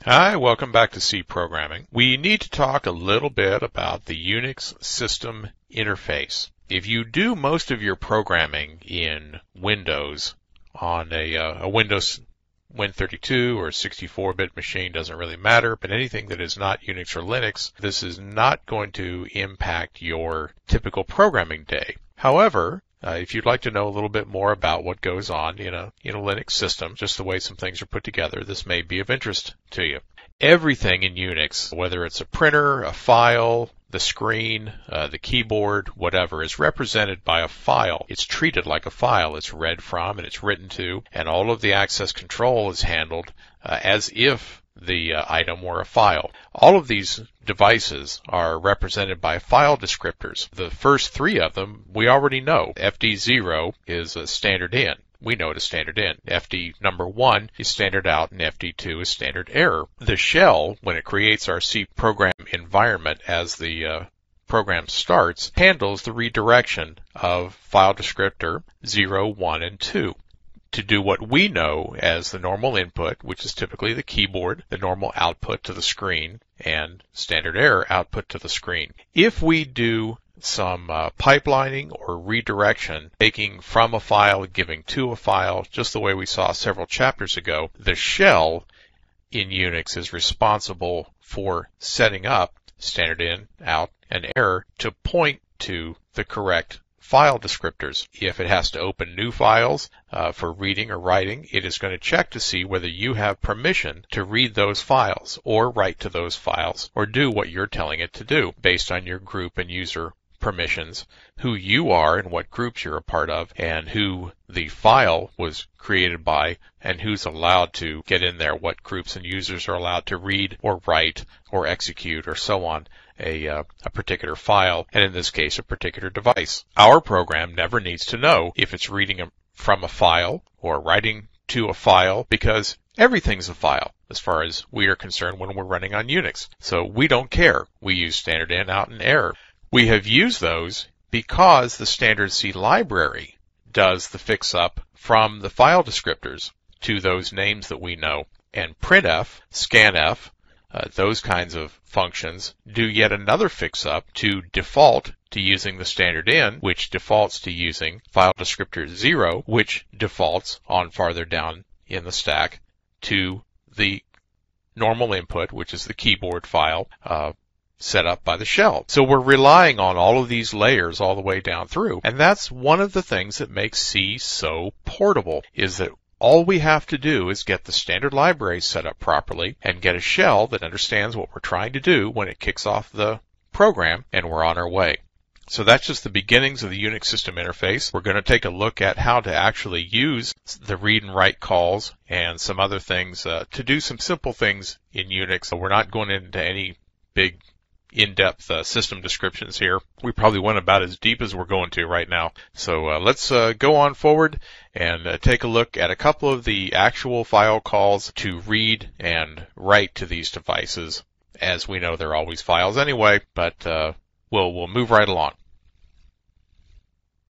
Hi, welcome back to C Programming. We need to talk a little bit about the Unix system interface. If you do most of your programming in Windows on a Windows Win32 or 64-bit machine, doesn't really matter, but anything that is not Unix or Linux, this is not going to impact your typical programming day. However, if you'd like to know a little bit more about what goes on in a Linux system, just the way some things are put together, this may be of interest to you. Everything in Unix, whether it's a printer, a file, the screen, the keyboard, whatever, is represented by a file. It's treated like a file. It's read from and it's written to, and all of the access control is handled as if the item were a file. All of these devices are represented by file descriptors. The first three of them we already know. FD0 is a standard in. We know it as standard in. FD number 1 is standard out, and FD2 is standard error. The shell, when it creates our C program environment as the program starts, handles the redirection of file descriptor 0, 1, and 2. To do what we know as the normal input, which is typically the keyboard, the normal output to the screen, and standard error output to the screen. If we do some pipelining or redirection, taking from a file, giving to a file, just the way we saw several chapters ago, the shell in Unix is responsible for setting up standard in, out, and error to point to the correct file descriptors. If it has to open new files for reading or writing, it is going to check to see whether you have permission to read those files or write to those files or do what you're telling it to do based on your group and user permissions, who you are and what groups you're a part of, and who the file was created by, and who's allowed to get in there, what groups and users are allowed to read or write or execute or so on a particular file, and in this case a particular device. Our program never needs to know if it's reading from a file or writing to a file, because everything's a file as far as we are concerned when we're running on Unix. So we don't care. We use standard in, out, and error. We have used those because the standard C library does the fix-up from the file descriptors to those names that we know. And printf, scanf, those kinds of functions do yet another fix-up to default to using the standard in, which defaults to using file descriptor 0, which defaults on farther down in the stack to the normal input, which is the keyboard file, set up by the shell. So we're relying on all of these layers all the way down through. And that's one of the things that makes C so portable, is that all we have to do is get the standard library set up properly and get a shell that understands what we're trying to do when it kicks off the program, and we're on our way. So that's just the beginnings of the Unix system interface. We're going to take a look at how to actually use the read and write calls and some other things to do some simple things in Unix. We're not going into any big in-depth system descriptions here. We probably went about as deep as we're going to right now. So let's go on forward and take a look at a couple of the actual file calls to read and write to these devices. As we know, they're always files anyway, but we'll move right along.